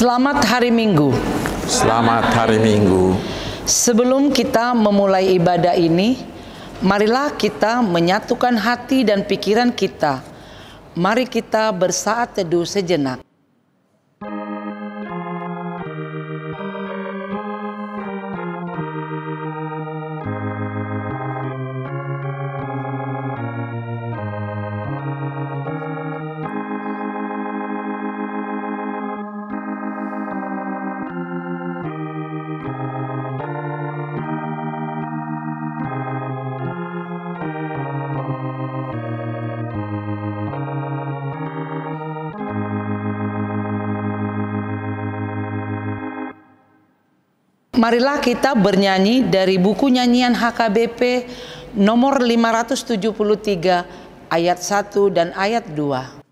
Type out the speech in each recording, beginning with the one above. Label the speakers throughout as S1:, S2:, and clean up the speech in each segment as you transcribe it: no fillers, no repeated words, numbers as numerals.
S1: Selamat hari Minggu.
S2: Selamat hari Minggu.
S1: Sebelum kita memulai ibadah ini, marilah kita menyatukan hati dan pikiran kita. Mari kita bersaat teduh sejenak. Marilah kita bernyanyi dari buku nyanyian HKBP nomor 573 ayat 1 dan ayat 2.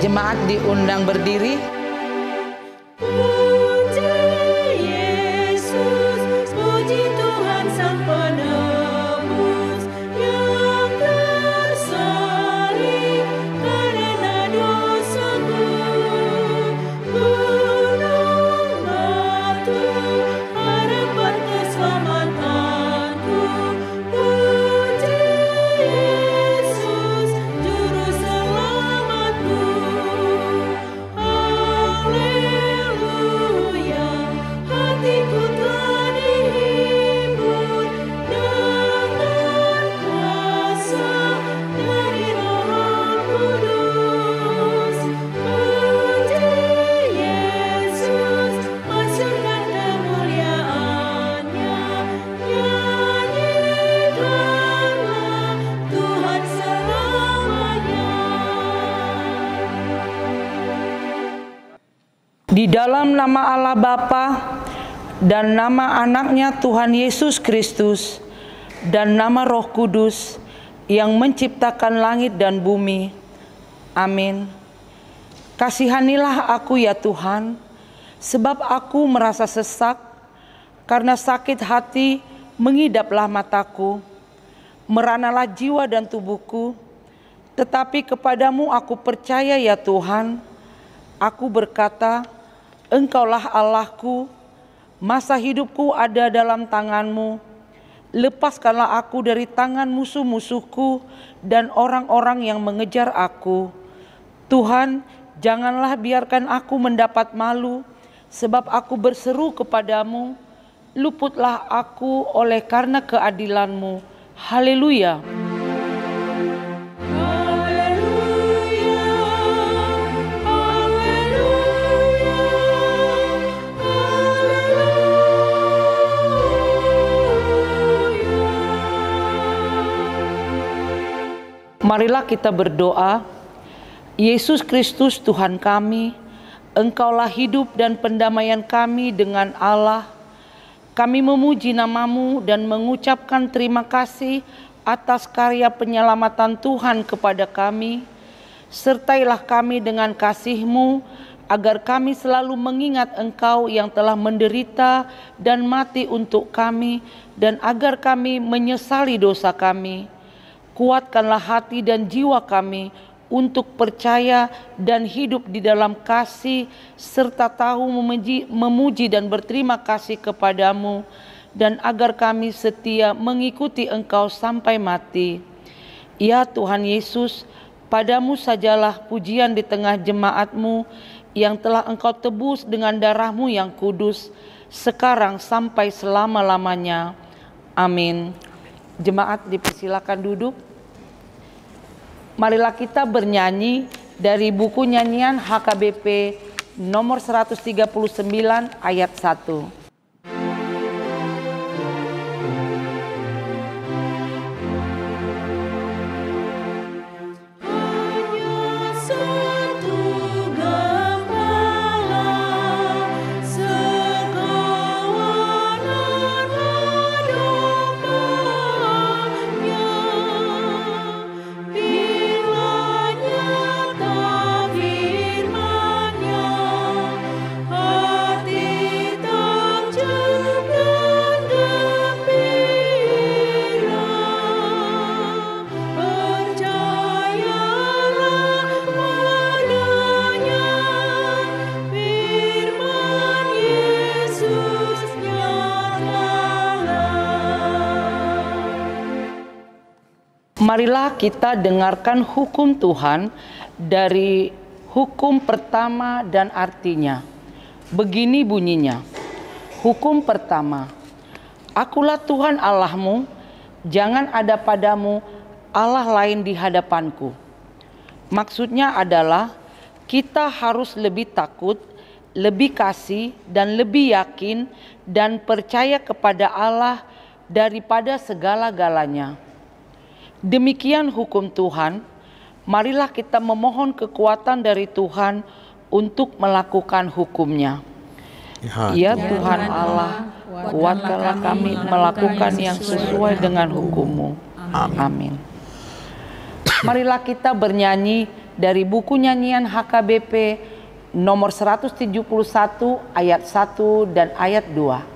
S1: Jemaat diundang berdiri.
S3: Puji Yesus, puji Tuhan Sang Penebus yang tersalib karena dosaku. Gunung batu harapan keselamatanku. Puji Yesus, juru selamatku. Haleluya, hatiku telah dihibur dengan kuasa dari Roh Kudus. Puji Yesus, masukkan kemuliaan-Nya, nyanyikanlah Tuhan selamanya.
S1: Di dalam nama Allah Bapa dan nama anaknya Tuhan Yesus Kristus dan nama Roh Kudus yang menciptakan langit dan bumi. Amin. Kasihanilah aku ya Tuhan, sebab aku merasa sesak, karena sakit hati mengidaplah mataku. Meranalah jiwa dan tubuhku, tetapi kepadamu aku percaya ya Tuhan. Aku berkata, Engkaulah Allahku, masa hidupku ada dalam tangan-Mu. Lepaskanlah aku dari tangan musuh-musuhku dan orang-orang yang mengejar aku. Tuhan, janganlah biarkan aku mendapat malu, sebab aku berseru kepadamu. Luputlah aku oleh karena keadilan-Mu. Haleluya. Marilah kita berdoa. Yesus Kristus Tuhan kami, Engkaulah hidup dan pendamaian kami dengan Allah. Kami memuji nama-Mu dan mengucapkan terima kasih atas karya penyelamatan Tuhan kepada kami. Sertailah kami dengan kasih-Mu, agar kami selalu mengingat Engkau yang telah menderita dan mati untuk kami, dan agar kami menyesali dosa kami. Kuatkanlah hati dan jiwa kami untuk percaya dan hidup di dalam kasih, serta tahu memuji dan berterima kasih kepadamu. dan agar kami setia mengikuti Engkau sampai mati. Ya Tuhan Yesus, padamu sajalah pujian di tengah jemaat-Mu yang telah Engkau tebus dengan darah-Mu yang kudus, sekarang sampai selama-lamanya. Amin. Jemaat dipersilakan duduk. Marilah kita bernyanyi dari buku nyanyian HKBP nomor 139 ayat 1. Marilah kita dengarkan hukum Tuhan dari hukum pertama dan artinya. Begini bunyinya. Hukum pertama. Akulah Tuhan Allahmu, jangan ada padamu Allah lain di hadapanku. Maksudnya adalah kita harus lebih takut, lebih kasih, dan lebih yakin dan percaya kepada Allah daripada segala-galanya. Demikian hukum Tuhan, marilah kita memohon kekuatan dari Tuhan untuk melakukan hukum-Nya. Ya Tuhan Allah, kuatkanlah kami melakukan yang sesuai dengan hukum-Mu. Amin. Marilah kita bernyanyi dari buku nyanyian HKBP nomor 171 ayat 1 dan ayat 2.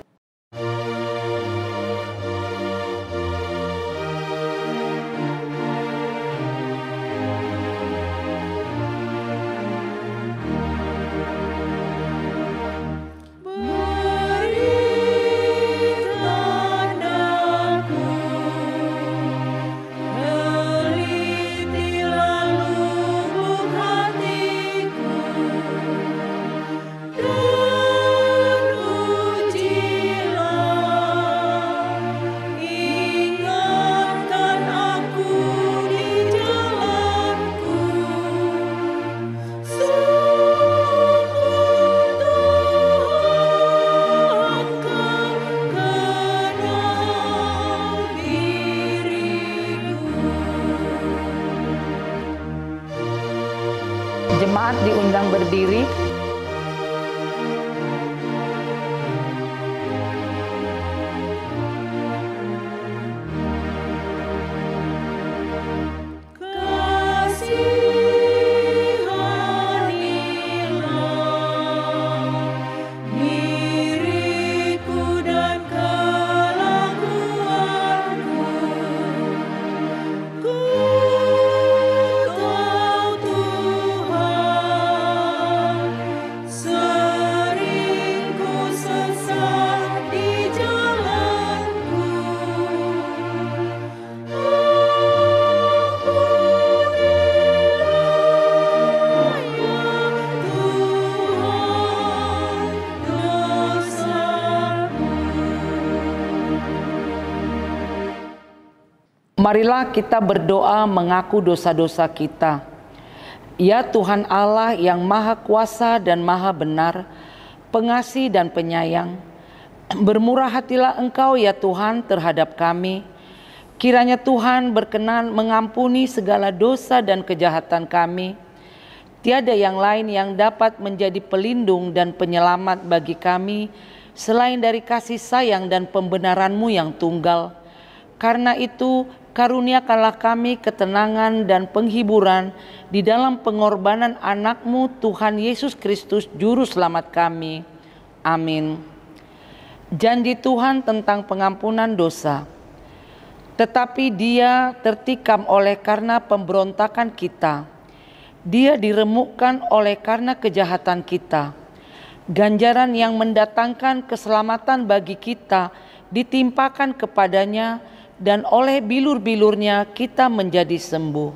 S1: Jemaat diundang berdiri. Marilah kita berdoa mengaku dosa-dosa kita. Ya Tuhan Allah yang Maha Kuasa dan Maha Benar, pengasih dan penyayang, bermurah hatilah Engkau ya Tuhan terhadap kami. Kiranya Tuhan berkenan mengampuni segala dosa dan kejahatan kami. Tiada yang lain yang dapat menjadi pelindung dan penyelamat bagi kami selain dari kasih sayang dan pembenaran-Mu yang tunggal. Karena itu, karuniakanlah kami ketenangan dan penghiburan di dalam pengorbanan anak-Mu Tuhan Yesus Kristus Juru Selamat kami. Amin. Janji Tuhan tentang pengampunan dosa. Tetapi Dia tertikam oleh karena pemberontakan kita. Dia diremukkan oleh karena kejahatan kita. Ganjaran yang mendatangkan keselamatan bagi kita ditimpakan kepadanya, dan oleh bilur-bilurnya kita menjadi sembuh.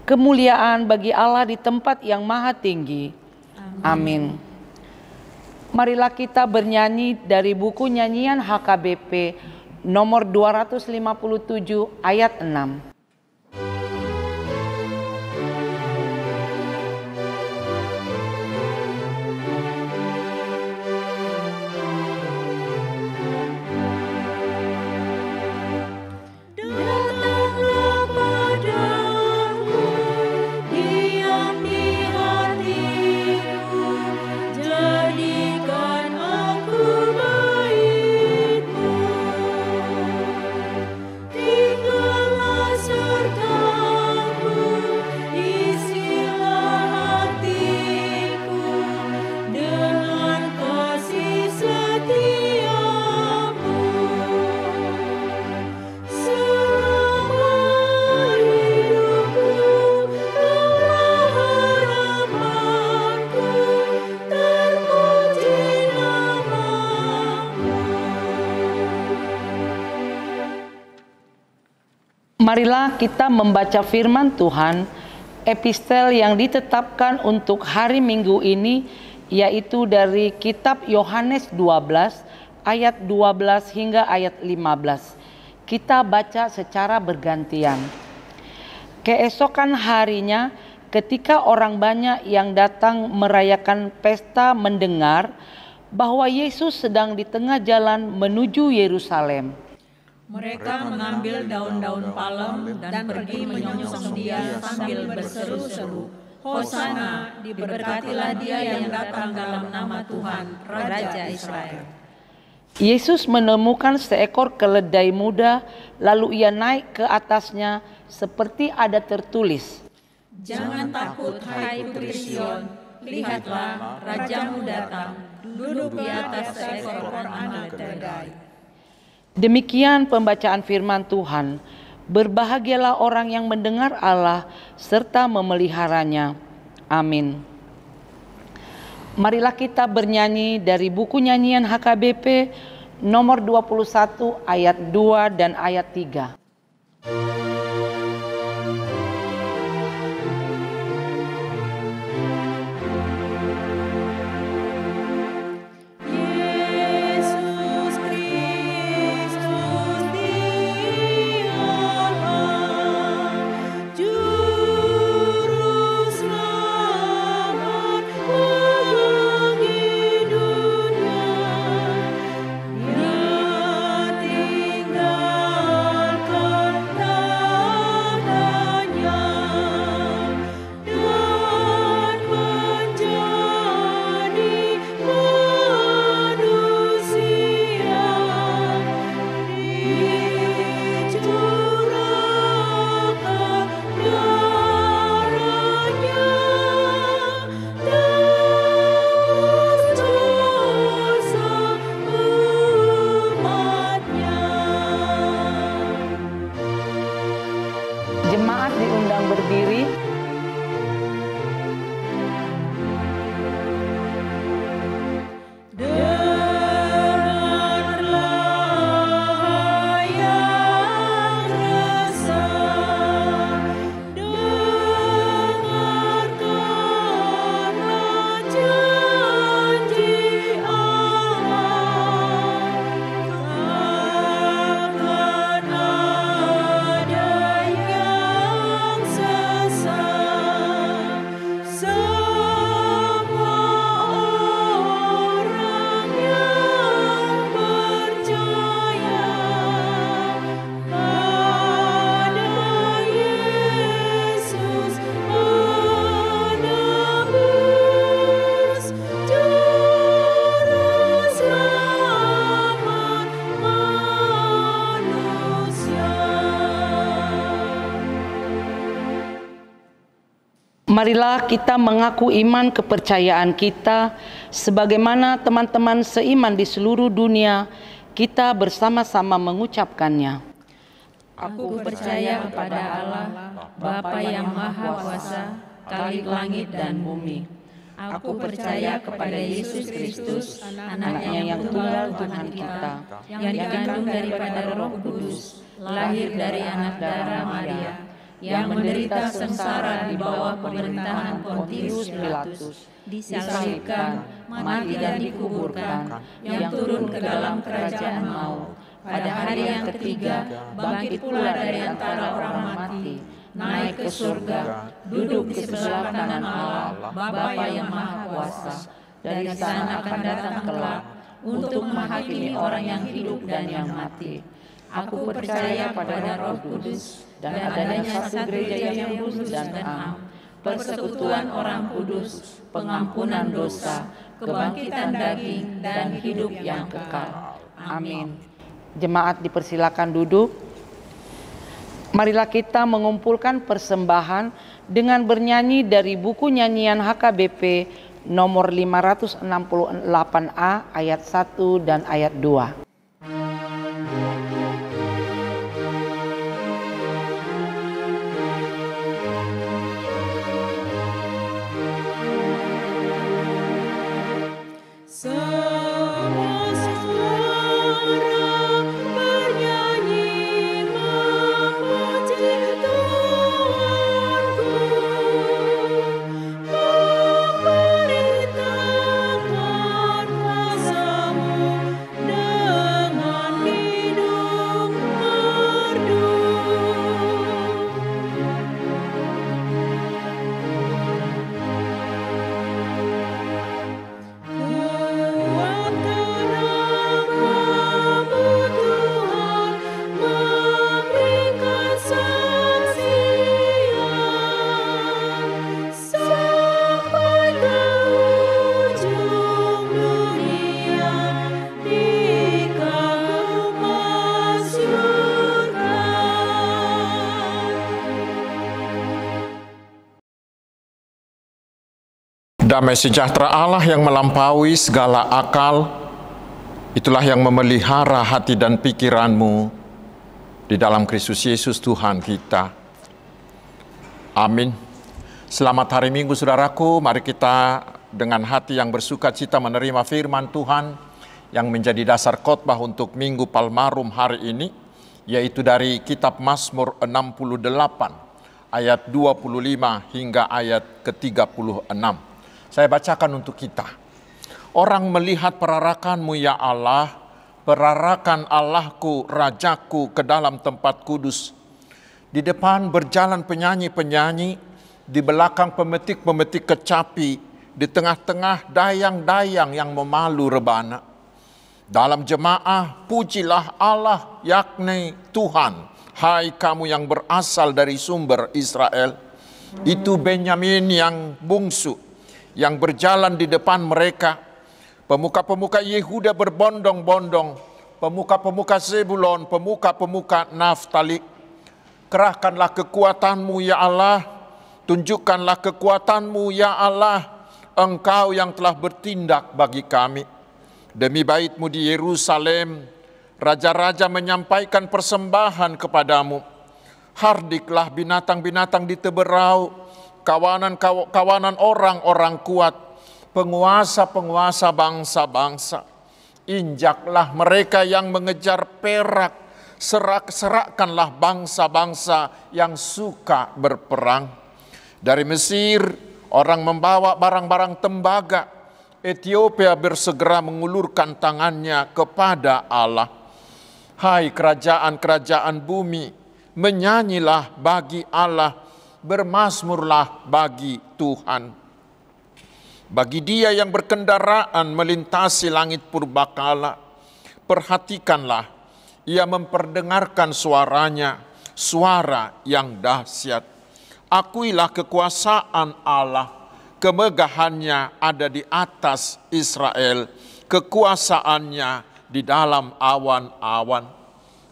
S1: Kemuliaan bagi Allah di tempat yang maha tinggi. Amin. Marilah kita bernyanyi dari buku nyanyian HKBP nomor 257 ayat 6.
S3: Datanglah padaku, diam di hatiku, jadikan aku baitmu. Tinggallah sertaku, isilah hatiku dengan kasih setiamu. Selama hidupku, Kaulah harapanku, terpuji namamu.
S1: Marilah kita membaca firman Tuhan, epistel yang ditetapkan untuk hari Minggu ini, yaitu dari kitab Yohanes 12 ayat 12 hingga ayat 15. Kita baca secara bergantian. Keesokan harinya, ketika orang banyak yang datang merayakan pesta mendengar bahwa Yesus sedang di tengah jalan menuju Yerusalem,
S4: Mereka mengambil daun-daun palem dan pergi menyongsong dia sambil berseru-seru, Hosana, diberkatilah dia yang datang dalam nama Tuhan, Raja Israel.
S1: Yesus menemukan seekor keledai muda, lalu ia naik ke atasnya seperti ada tertulis,
S4: Jangan takut, hai Putri Sion, lihatlah, Rajamu datang, duduk di atas seekor anak keledai.
S1: Demikian pembacaan firman Tuhan. Berbahagialah orang yang mendengar Allah serta memeliharanya. Amin. Marilah kita bernyanyi dari buku nyanyian HKBP nomor 21 ayat 2 dan ayat 3.
S3: Yesus Kristus dialah Juru Selamat bagi dunia. Dia tinggalkan tahtanya dan menjadi manusia, dicurahkan darahnya, tebus dosa umatnya.
S1: Jemaat diundang berdiri.
S3: Dengarlah yang resah, dengarkanlah janji Allah. Takkan ada yang sesat, semua orang yang percaya pada Yesus menebus, Juru Selamat manusia.
S1: Marilah kita mengaku iman kepercayaan kita sebagaimana teman-teman seiman di seluruh dunia kita bersama-sama mengucapkannya.
S4: Aku percaya kepada Allah, Bapa yang Maha Kuasa, Khalik langit dan bumi. Aku percaya kepada Yesus Kristus, anaknya yang tunggal Tuhan kita, yang dikandung daripada Roh Kudus, lahir dari anak darah Maria, yang menderita sengsara di bawah pemerintahan Pontius Pilatus, disalibkan, mati dan dikuburkan, yang turun ke dalam kerajaan maut. Pada hari yang ketiga, bangkit pula dari antara orang mati, naik ke surga, duduk di sebelah kanan Allah, Bapa yang Maha Kuasa. Dari sana akan datang kelak untuk menghakimi orang yang hidup dan yang mati. Aku percaya pada Roh Kudus dan adanya satu gereja yang kudus dan am, persekutuan orang kudus, pengampunan dosa, kebangkitan daging, dan hidup yang kekal. Amin.
S1: Jemaat dipersilakan duduk. Marilah kita mengumpulkan persembahan dengan bernyanyi dari buku nyanyian HKBP nomor 568A ayat 1 dan ayat 2.
S2: Damai sejahtera Allah yang melampaui segala akal, itulah yang memelihara hati dan pikiranmu di dalam Kristus Yesus Tuhan kita. Amin. Selamat hari Minggu saudaraku, mari kita dengan hati yang bersukacita menerima firman Tuhan yang menjadi dasar khotbah untuk Minggu Palmarum hari ini, yaitu dari kitab Mazmur 68 ayat 25 hingga ayat ke-36. Saya bacakan untuk kita. Orang melihat perarakanmu ya Allah, perarakan Allahku, Rajaku ke dalam tempat kudus. Di depan berjalan penyanyi-penyanyi, di belakang pemetik-pemetik kecapi, di tengah-tengah dayang-dayang yang memalu rebana. Dalam jemaah, pujilah Allah, yakni Tuhan. Hai kamu yang berasal dari sumber Israel. Itu Benyamin yang bungsu, yang berjalan di depan mereka. Pemuka-pemuka Yehuda berbondong-bondong, pemuka-pemuka Zebulon, pemuka-pemuka Naftali. Kerahkanlah kekuatanmu ya Allah, tunjukkanlah kekuatanmu ya Allah, Engkau yang telah bertindak bagi kami. Demi bait-Mu di Yerusalem, raja-raja menyampaikan persembahan kepadamu. Hardiklah binatang-binatang diteberau, kawanan orang-orang kuat, penguasa-penguasa bangsa-bangsa. Injaklah mereka yang mengejar perak, serak-serakkanlah bangsa-bangsa yang suka berperang. Dari Mesir, orang membawa barang-barang tembaga. Ethiopia bersegera mengulurkan tangannya kepada Allah. Hai kerajaan-kerajaan bumi, menyanyilah bagi Allah, bermazmurlah bagi Tuhan. Bagi Dia yang berkendaraan melintasi langit purbakala, perhatikanlah, Ia memperdengarkan suaranya, suara yang dahsyat. Akuilah kekuasaan Allah, kemegahannya ada di atas Israel, kekuasaannya di dalam awan-awan.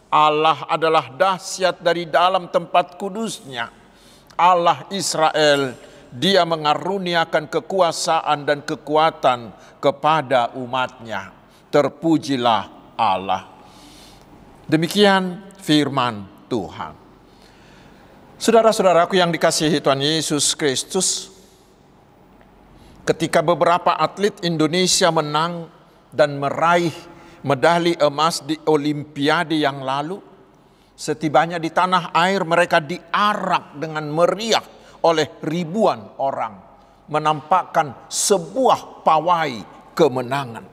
S2: Allah adalah dahsyat dari dalam tempat kudusnya. Allah Israel, Dia mengaruniakan kekuasaan dan kekuatan kepada umatnya. Terpujilah Allah. Demikian firman Tuhan. Saudara-saudaraku yang dikasihi Tuhan Yesus Kristus, ketika beberapa atlet Indonesia menang dan meraih medali emas di Olimpiade yang lalu, setibanya di tanah air mereka diarak dengan meriah oleh ribuan orang, menampakkan sebuah pawai kemenangan.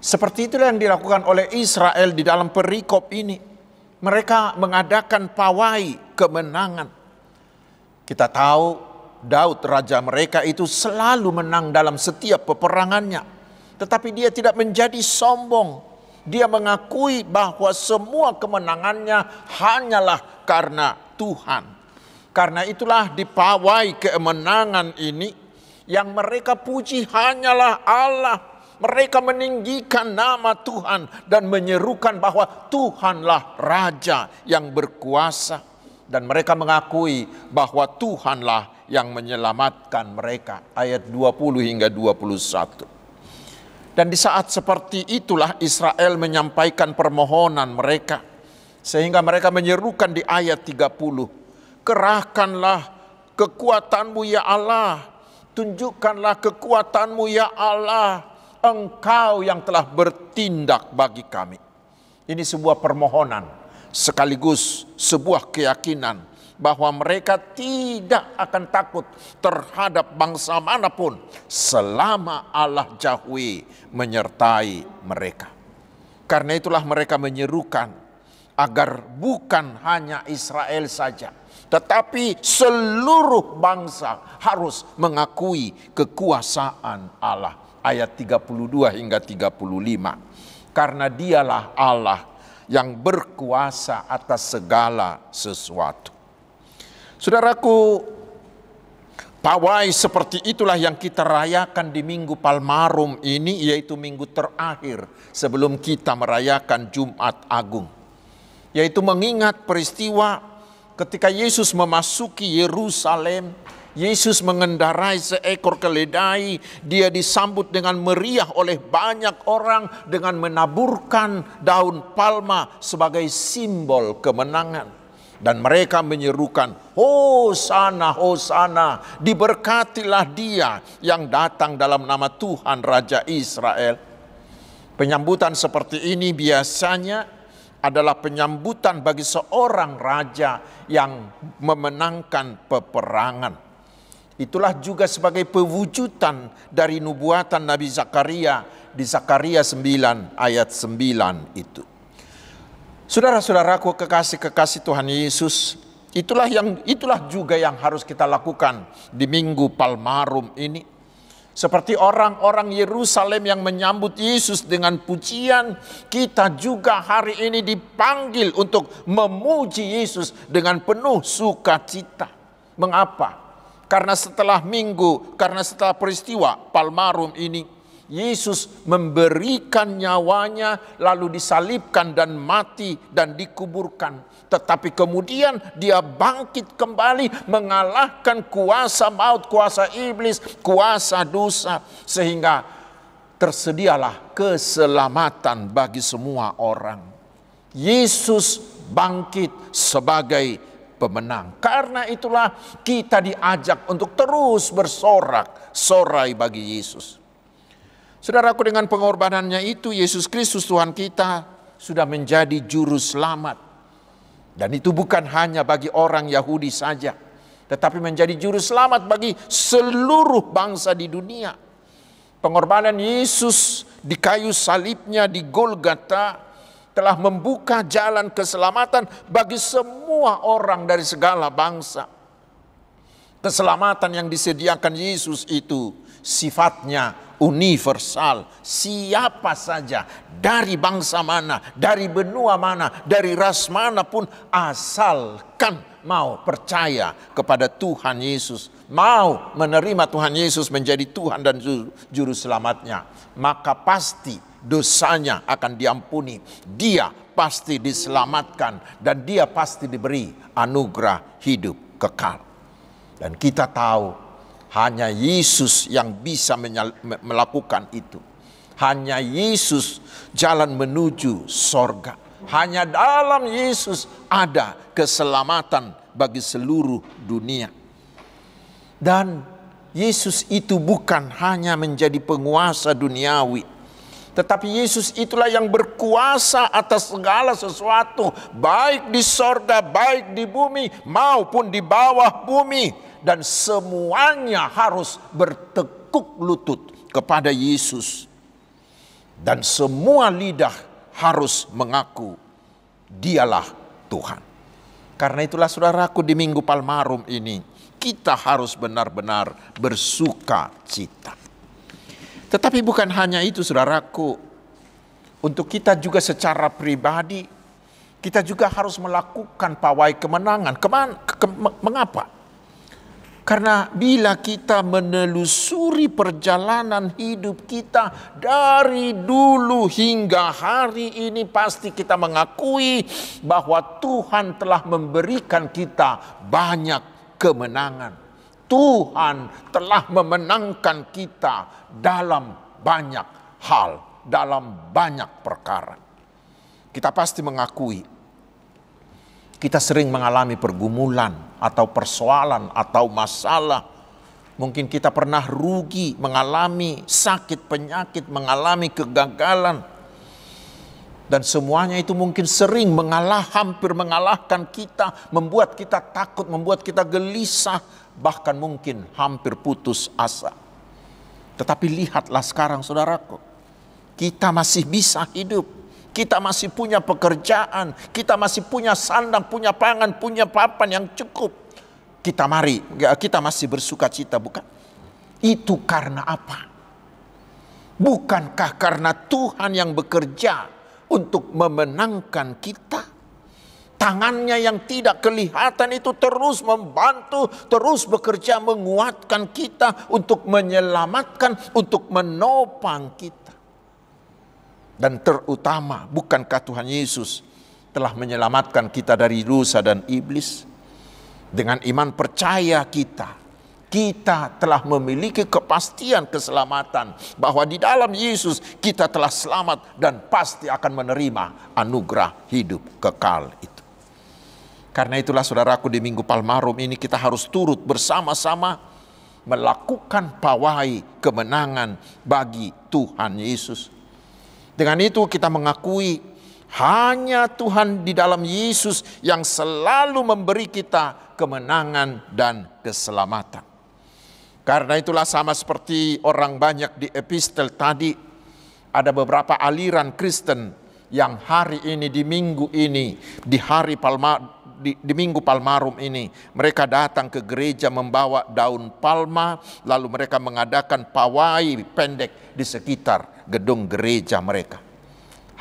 S2: Seperti itulah yang dilakukan oleh Israel di dalam perikop ini. Mereka mengadakan pawai kemenangan. Kita tahu Daud, raja mereka itu, selalu menang dalam setiap peperangannya. Tetapi dia tidak menjadi sombong. Dia mengakui bahwa semua kemenangannya hanyalah karena Tuhan. Karena itulah di pawai kemenangan ini yang mereka puji hanyalah Allah. Mereka meninggikan nama Tuhan dan menyerukan bahwa Tuhanlah Raja yang berkuasa. Dan mereka mengakui bahwa Tuhanlah yang menyelamatkan mereka. Ayat 20 hingga 21. Dan di saat seperti itulah Israel menyampaikan permohonan mereka. Sehingga mereka menyerukan di ayat 30. Kerahkanlah kekuatanmu ya Allah. Tunjukkanlah kekuatanmu ya Allah. Engkau yang telah bertindak bagi kami. Ini sebuah permohonan sekaligus sebuah keyakinan bahwa mereka tidak akan takut terhadap bangsa manapun selama Allah Yahweh menyertai mereka. Karena itulah mereka menyerukan agar bukan hanya Israel saja, tetapi seluruh bangsa harus mengakui kekuasaan Allah. Ayat 32 hingga 35. Karena dialah Allah yang berkuasa atas segala sesuatu. Saudaraku, pawai seperti itulah yang kita rayakan di Minggu Palmarum ini, yaitu minggu terakhir sebelum kita merayakan Jumat Agung. Yaitu mengingat peristiwa ketika Yesus memasuki Yerusalem. Yesus mengendarai seekor keledai, dia disambut dengan meriah oleh banyak orang dengan menaburkan daun palma sebagai simbol kemenangan. Dan mereka menyerukan, Hosana, Hosana, diberkatilah dia yang datang dalam nama Tuhan Raja Israel. Penyambutan seperti ini biasanya adalah penyambutan bagi seorang raja yang memenangkan peperangan. Itulah juga sebagai pewujudan dari nubuatan Nabi Zakaria di Zakaria 9 ayat 9 itu. Saudara-saudaraku kekasih-kekasih Tuhan Yesus, itulah juga yang harus kita lakukan di Minggu Palmarum ini. Seperti orang-orang Yerusalem yang menyambut Yesus dengan pujian, kita juga hari ini dipanggil untuk memuji Yesus dengan penuh sukacita. Mengapa? Karena setelah peristiwa Palmarum ini, Yesus memberikan nyawanya, lalu disalibkan dan mati dan dikuburkan. Tetapi kemudian dia bangkit kembali, mengalahkan kuasa maut, kuasa iblis, kuasa dosa. Sehingga tersedialah keselamatan bagi semua orang. Yesus bangkit sebagai pemenang. Karena itulah kita diajak untuk terus bersorak-sorai bagi Yesus. Saudaraku, dengan pengorbanannya itu Yesus Kristus Tuhan kita sudah menjadi juru selamat. Dan itu bukan hanya bagi orang Yahudi saja, tetapi menjadi juru selamat bagi seluruh bangsa di dunia. Pengorbanan Yesus di kayu salibnya di Golgota telah membuka jalan keselamatan bagi semua orang dari segala bangsa. Keselamatan yang disediakan Yesus itu sifatnya universal. Siapa saja, dari bangsa mana, dari benua mana, dari ras manapun, asalkan mau percaya kepada Tuhan Yesus, mau menerima Tuhan Yesus menjadi Tuhan dan Juru Selamatnya, maka pasti dosanya akan diampuni. Dia pasti diselamatkan dan dia pasti diberi anugerah hidup kekal. Dan kita tahu hanya Yesus yang bisa melakukan itu. Hanya Yesus jalan menuju sorga. Hanya dalam Yesus ada keselamatan bagi seluruh dunia. Dan Yesus itu bukan hanya menjadi penguasa duniawi, tetapi Yesus itulah yang berkuasa atas segala sesuatu, baik di sorga, baik di bumi, maupun di bawah bumi. Dan semuanya harus bertekuk lutut kepada Yesus. Dan semua lidah harus mengaku Dialah Tuhan. Karena itulah saudaraku, di Minggu Palmarum ini kita harus benar-benar bersuka cita. Tetapi bukan hanya itu saudaraku, untuk kita juga secara pribadi, kita juga harus melakukan pawai kemenangan. Mengapa? Karena bila kita menelusuri perjalanan hidup kita dari dulu hingga hari ini, pasti kita mengakui bahwa Tuhan telah memberikan kita banyak kemenangan. Tuhan telah memenangkan kita dalam banyak hal, dalam banyak perkara. Kita pasti mengakui kita sering mengalami pergumulan atau persoalan atau masalah. Mungkin kita pernah rugi, mengalami sakit, penyakit, mengalami kegagalan. Dan semuanya itu mungkin sering hampir mengalahkan kita, membuat kita takut, membuat kita gelisah, bahkan mungkin hampir putus asa. Tetapi lihatlah sekarang saudaraku, kita masih bisa hidup. Kita masih punya pekerjaan, kita masih punya sandang, punya pangan, punya papan yang cukup. Kita masih bersuka cita, bukan? Itu karena apa? Bukankah karena Tuhan yang bekerja untuk memenangkan kita? Tangannya yang tidak kelihatan itu terus membantu, terus bekerja menguatkan kita, untuk menyelamatkan, untuk menopang kita. Dan terutama, bukankah Tuhan Yesus telah menyelamatkan kita dari dosa dan iblis? Dengan iman percaya kita telah memiliki kepastian keselamatan, bahwa di dalam Yesus kita telah selamat dan pasti akan menerima anugerah hidup kekal itu. Karena itulah saudaraku, di Minggu Palmarum ini kita harus turut bersama-sama melakukan pawai kemenangan bagi Tuhan Yesus. Dengan itu kita mengakui hanya Tuhan di dalam Yesus yang selalu memberi kita kemenangan dan keselamatan. Karena itulah sama seperti orang banyak di epistel tadi, ada beberapa aliran Kristen yang hari ini di minggu ini, di Minggu Palmarum ini, mereka datang ke gereja membawa daun palma, lalu mereka mengadakan pawai pendek di sekitar gedung gereja mereka.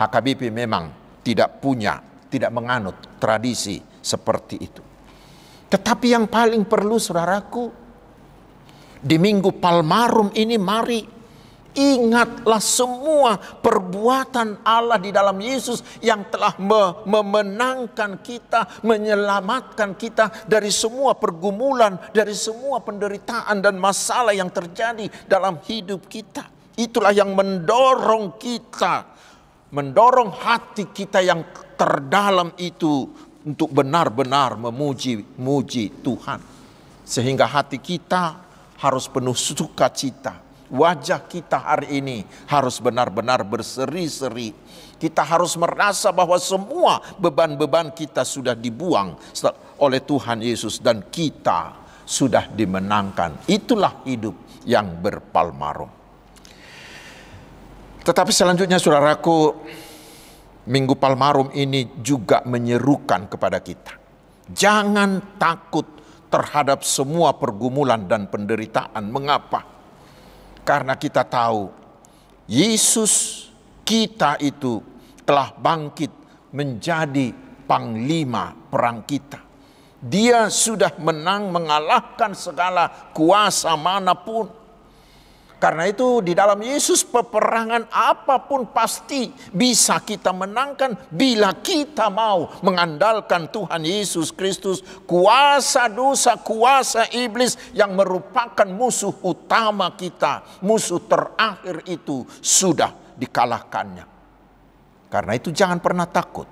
S2: HKBP memang tidak menganut tradisi seperti itu. Tetapi yang paling perlu saudaraku, di Minggu Palmarum ini mari ingatlah semua perbuatan Allah di dalam Yesus yang telah memenangkan kita, menyelamatkan kita dari semua pergumulan, dari semua penderitaan dan masalah yang terjadi dalam hidup kita. Itulah yang mendorong kita, mendorong hati kita yang terdalam itu untuk benar-benar memuji Tuhan. Sehingga hati kita harus penuh sukacita. Wajah kita hari ini harus benar-benar berseri-seri. Kita harus merasa bahwa semua beban-beban kita sudah dibuang oleh Tuhan Yesus dan kita sudah dimenangkan. Itulah hidup yang berpalmarum. Tetapi selanjutnya saudaraku, Minggu Palmarum ini juga menyerukan kepada kita. Jangan takut terhadap semua pergumulan dan penderitaan. Mengapa? Karena kita tahu Yesus kita itu telah bangkit menjadi panglima perang kita. Dia sudah menang, mengalahkan segala kuasa manapun. Karena itu di dalam Yesus peperangan apapun pasti bisa kita menangkan bila kita mau mengandalkan Tuhan Yesus Kristus. Kuasa dosa, kuasa iblis yang merupakan musuh utama kita, musuh terakhir itu sudah dikalahkannya. Karena itu jangan pernah takut.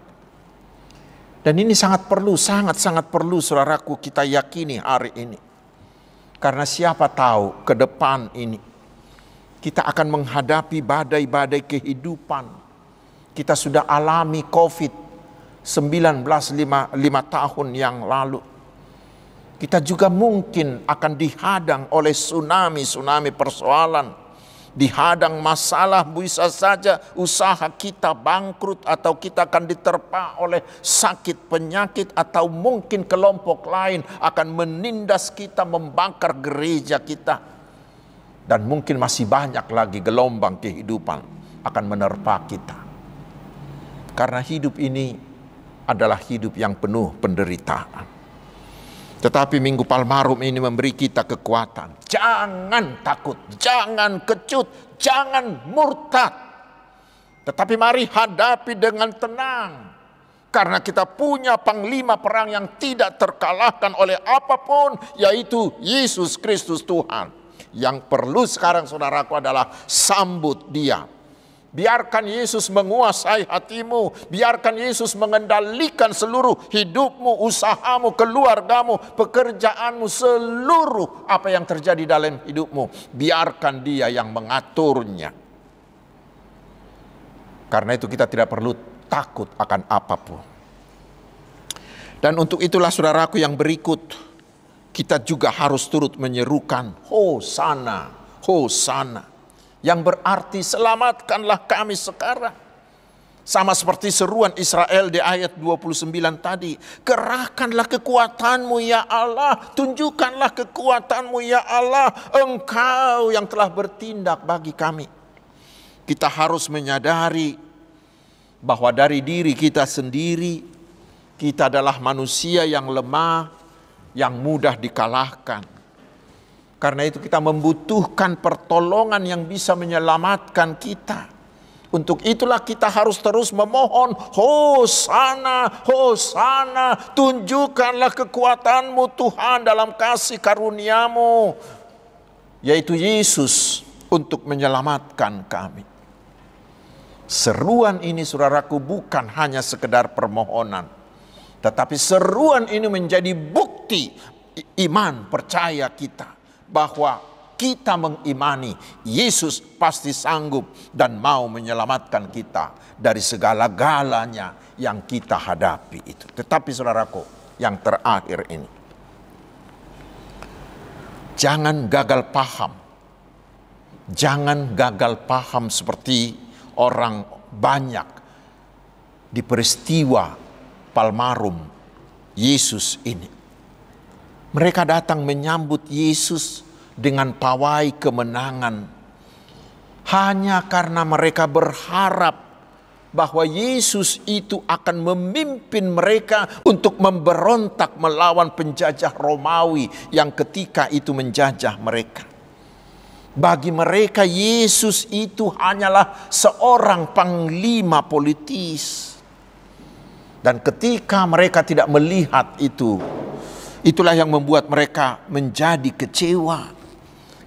S2: Dan ini sangat perlu, sangat-sangat perlu saudaraku kita yakini hari ini. Karena siapa tahu ke depan ini kita akan menghadapi badai-badai kehidupan. Kita sudah alami COVID-19 5 tahun yang lalu. Kita juga mungkin akan dihadang oleh tsunami persoalan. Dihadang masalah, bisa saja usaha kita bangkrut, atau kita akan diterpa oleh sakit penyakit, atau mungkin kelompok lain akan menindas kita, membakar gereja kita. Dan mungkin masih banyak lagi gelombang kehidupan akan menerpa kita. Karena hidup ini adalah hidup yang penuh penderitaan. Tetapi Minggu Palmarum ini memberi kita kekuatan. Jangan takut, jangan kecut, jangan murtad. Tetapi mari hadapi dengan tenang. Karena kita punya panglima perang yang tidak terkalahkan oleh apapun, yaitu Yesus Kristus Tuhan. Yang perlu sekarang saudaraku adalah sambut Dia. Biarkan Yesus menguasai hatimu. Biarkan Yesus mengendalikan seluruh hidupmu, usahamu, keluargamu, pekerjaanmu, seluruh apa yang terjadi dalam hidupmu. Biarkan Dia yang mengaturnya. Karena itu kita tidak perlu takut akan apapun. Dan untuk itulah saudaraku yang berikut, kita juga harus turut menyerukan Hosana, Hosana. Yang berarti selamatkanlah kami sekarang. Sama seperti seruan Israel di ayat 29 tadi. Kerahkanlah kekuatanmu ya Allah. Tunjukkanlah kekuatanmu ya Allah. Engkau yang telah bertindak bagi kami. Kita harus menyadari bahwa dari diri kita sendiri, kita adalah manusia yang lemah, yang mudah dikalahkan. Karena itu kita membutuhkan pertolongan yang bisa menyelamatkan kita. Untuk itulah kita harus terus memohon, Hosana, Hosana, tunjukkanlah kekuatanmu Tuhan dalam kasih karuniamu, yaitu Yesus, untuk menyelamatkan kami. Seruan ini saudaraku bukan hanya sekedar permohonan, tetapi seruan ini menjadi bukti iman percaya kita. Bahwa kita mengimani Yesus pasti sanggup dan mau menyelamatkan kita dari segala-galanya yang kita hadapi itu. Tetapi saudaraku, yang terakhir ini, jangan gagal paham. Jangan gagal paham seperti orang banyak di peristiwa Palmarum Yesus ini. Mereka datang menyambut Yesus dengan pawai kemenangan. Hanya karena mereka berharap bahwa Yesus itu akan memimpin mereka untuk memberontak melawan penjajah Romawi yang ketika itu menjajah mereka. Bagi mereka Yesus itu hanyalah seorang panglima politis. Dan ketika mereka tidak melihat itu, itulah yang membuat mereka menjadi kecewa.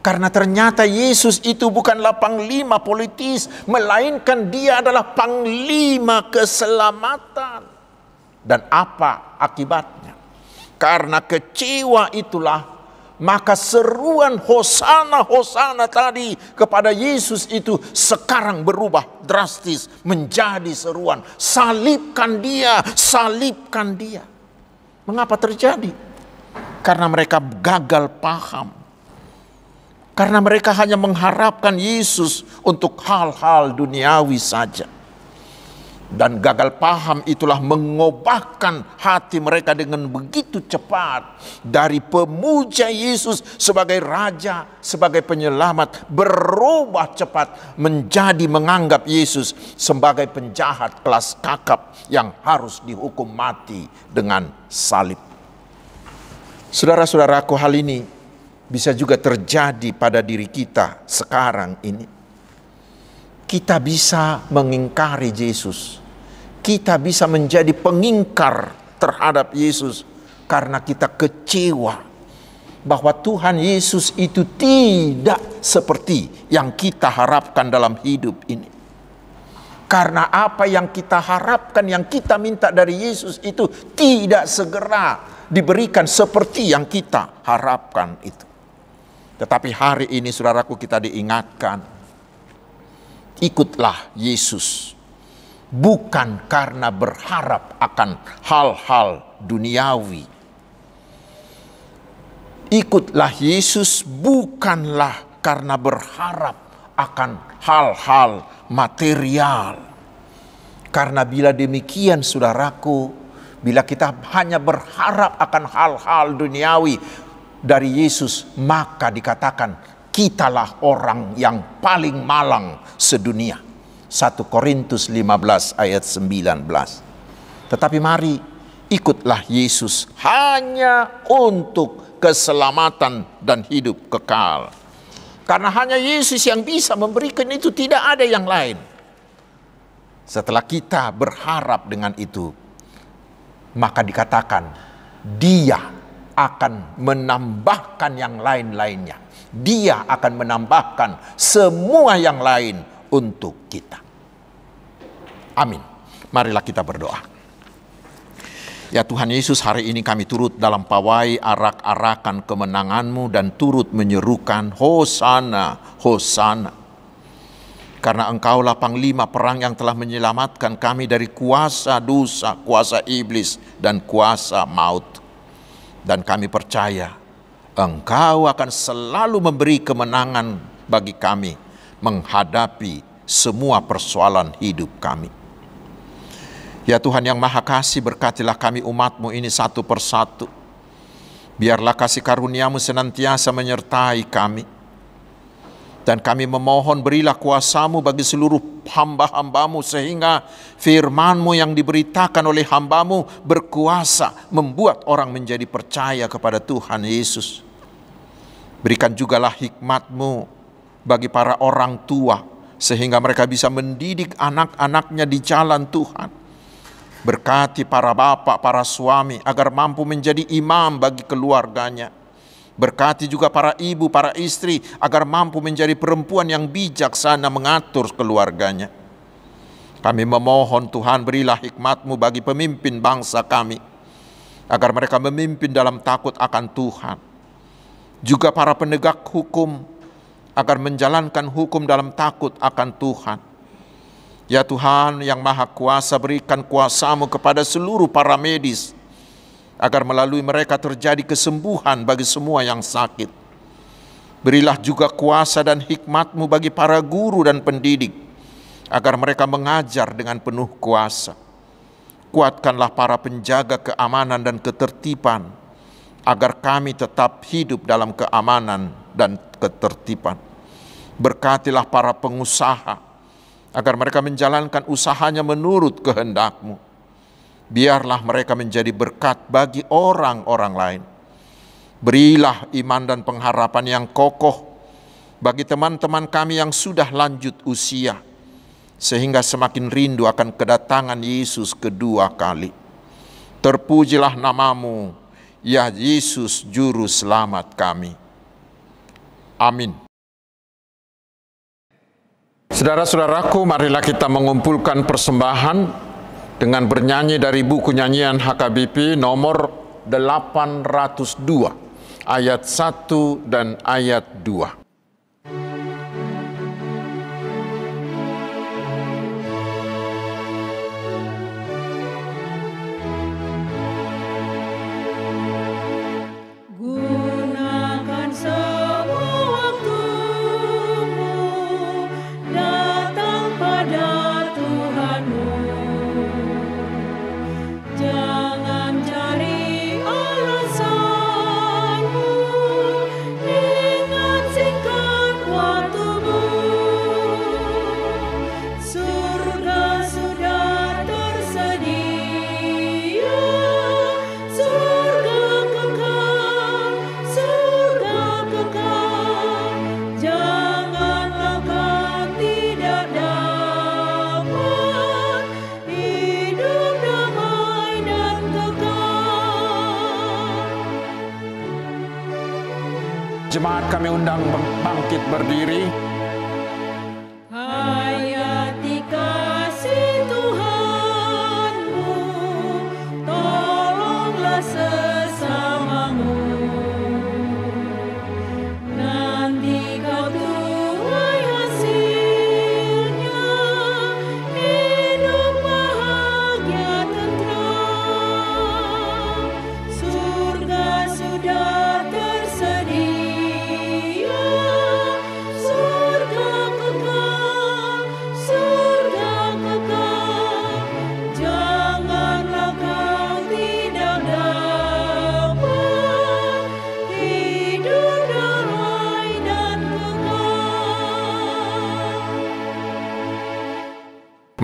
S2: Karena ternyata Yesus itu bukanlah panglima politis, melainkan Dia adalah panglima keselamatan. Dan apa akibatnya? Karena kecewa itulah, maka seruan Hosana, Hosana tadi kepada Yesus itu sekarang berubah drastis menjadi seruan, salibkan Dia, salibkan Dia. Mengapa terjadi? Karena mereka gagal paham. Karena mereka hanya mengharapkan Yesus untuk hal-hal duniawi saja. Dan gagal paham itulah mengubahkan hati mereka dengan begitu cepat. Dari pemuja Yesus sebagai Raja, sebagai penyelamat, berubah cepat menjadi menganggap Yesus sebagai penjahat kelas kakap yang harus dihukum mati dengan salib. Saudara-saudaraku, hal ini bisa juga terjadi pada diri kita sekarang ini. Kita bisa mengingkari Yesus. Kita bisa menjadi pengingkar terhadap Yesus karena kita kecewa bahwa Tuhan Yesus itu tidak seperti yang kita harapkan dalam hidup ini. Karena apa yang kita harapkan, yang kita minta dari Yesus itu tidak segera diberikan seperti yang kita harapkan itu. Tetapi hari ini saudaraku kita diingatkan, ikutlah Yesus. Bukan karena berharap akan hal-hal duniawi. Ikutlah Yesus bukanlah karena berharap akan hal-hal material. Karena bila demikian saudaraku, bila kita hanya berharap akan hal-hal duniawi dari Yesus, maka dikatakan kitalah orang yang paling malang sedunia. 1 Korintus 15 ayat 19. Tetapi mari ikutlah Yesus hanya untuk keselamatan dan hidup kekal. Karena hanya Yesus yang bisa memberikan itu, tidak ada yang lain. Setelah kita berharap dengan itu, maka dikatakan Dia akan menambahkan yang lain-lainnya. Dia akan menambahkan semua yang lain untuk kita. Amin. Marilah kita berdoa. Ya Tuhan Yesus, hari ini kami turut dalam pawai arak-arakan kemenangan-Mu dan turut menyerukan Hosana, Hosana. Karena Engkaulah Panglima perang yang telah menyelamatkan kami dari kuasa dosa, kuasa iblis, dan kuasa maut. Dan kami percaya Engkau akan selalu memberi kemenangan bagi kami menghadapi semua persoalan hidup kami. Ya Tuhan yang Maha Kasih, berkatilah kami umat-Mu ini satu persatu. Biarlah kasih karunia-Mu senantiasa menyertai kami. Dan kami memohon berilah kuasa-Mu bagi seluruh hamba-hamba-Mu, sehingga firman-Mu yang diberitakan oleh hamba-Mu berkuasa membuat orang menjadi percaya kepada Tuhan Yesus. Berikan jugalah hikmat-Mu bagi para orang tua, sehingga mereka bisa mendidik anak-anaknya di jalan Tuhan. Berkati para bapak, para suami agar mampu menjadi imam bagi keluarganya. Berkati juga para ibu, para istri agar mampu menjadi perempuan yang bijaksana mengatur keluarganya. Kami memohon Tuhan, berilah hikmat-Mu bagi pemimpin bangsa kami, agar mereka memimpin dalam takut akan Tuhan. Juga para penegak hukum agar menjalankan hukum dalam takut akan Tuhan. Ya Tuhan yang Maha Kuasa, berikan kuasa-Mu kepada seluruh para medis, agar melalui mereka terjadi kesembuhan bagi semua yang sakit. Berilah juga kuasa dan hikmat-Mu bagi para guru dan pendidik, agar mereka mengajar dengan penuh kuasa. Kuatkanlah para penjaga keamanan dan ketertiban, agar kami tetap hidup dalam keamanan dan ketertiban. Berkatilah para pengusaha, agar mereka menjalankan usahanya menurut kehendak-Mu. Biarlah mereka menjadi berkat bagi orang-orang lain. Berilah iman dan pengharapan yang kokoh bagi teman-teman kami yang sudah lanjut usia, sehingga semakin rindu akan kedatangan Yesus kedua kali. Terpujilah nama-Mu, ya Yesus Juru Selamat kami. Amin. Saudara-saudaraku, marilah kita mengumpulkan persembahan dengan bernyanyi dari buku nyanyian HKBP nomor 802, ayat 1 dan ayat 2.
S3: Gunakan semua waktumu, datang pada Tuhanmu. Jangan cari alasanmu, ingat singkat waktumu. Surga sudah tersedia, surga kekal, surga kekal. Janganlah kau tidak dapat hidup damai dan kekal.
S2: Jemaat kami undang bangkit berdiri.
S3: Hayati kasih Tuhanmu, tolonglah sesamamu.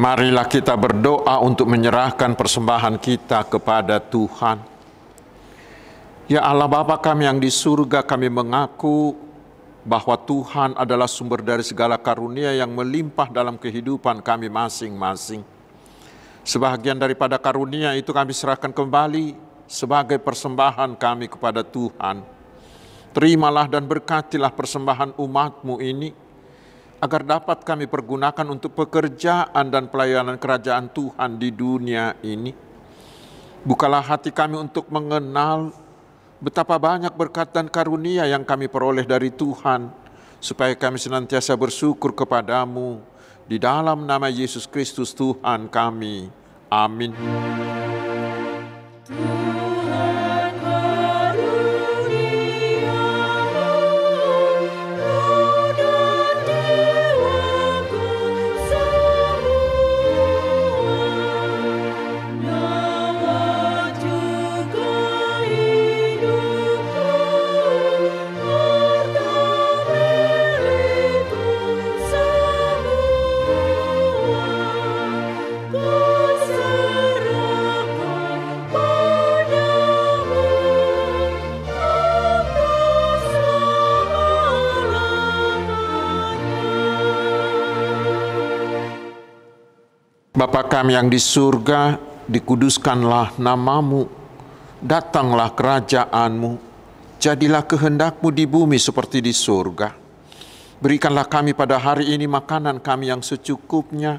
S2: Marilah kita berdoa untuk menyerahkan persembahan kita kepada Tuhan. Ya Allah Bapa kami yang di surga, kami mengaku bahwa Tuhan adalah sumber dari segala karunia yang melimpah dalam kehidupan kami masing-masing. Sebahagian daripada karunia itu kami serahkan kembali sebagai persembahan kami kepada Tuhan. Terimalah dan berkatilah persembahan umat-Mu ini, agar dapat kami pergunakan untuk pekerjaan dan pelayanan kerajaan Tuhan di dunia ini. Bukalah hati kami untuk mengenal betapa banyak berkat dan karunia yang kami peroleh dari Tuhan, supaya kami senantiasa bersyukur kepadamu. Di dalam nama Yesus Kristus Tuhan kami. Amin. Bapa kami yang di surga, dikuduskanlah nama-Mu, datanglah kerajaan-Mu, jadilah kehendak-Mu di bumi seperti di surga. Berikanlah kami pada hari ini makanan kami yang secukupnya,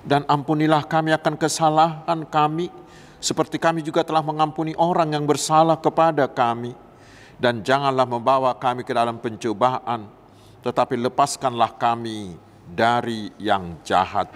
S2: dan ampunilah kami akan kesalahan kami, seperti kami juga telah mengampuni orang yang bersalah kepada kami. Dan janganlah membawa kami ke dalam pencobaan, tetapi lepaskanlah kami dari yang jahat.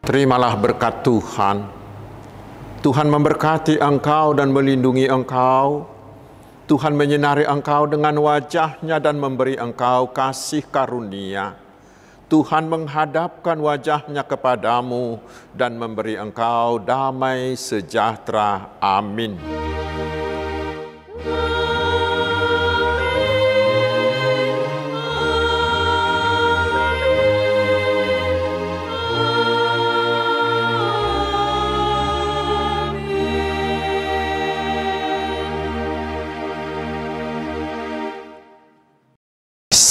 S2: Terimalah berkat Tuhan. Tuhan memberkati engkau dan melindungi engkau. Tuhan menyinari engkau dengan wajah-Nya dan memberi engkau kasih karunia. Tuhan menghadapkan wajah-Nya kepadamu dan memberi engkau damai sejahtera. Amin.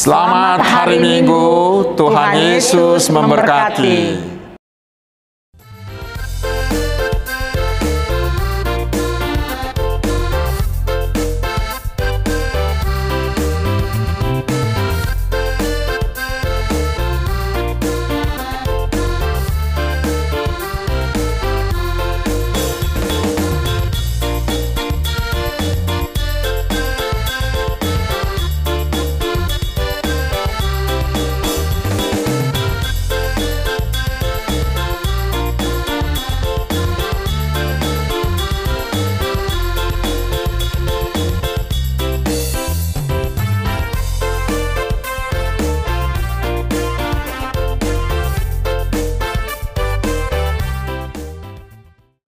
S2: Selamat hari Minggu, Tuhan Yesus memberkati.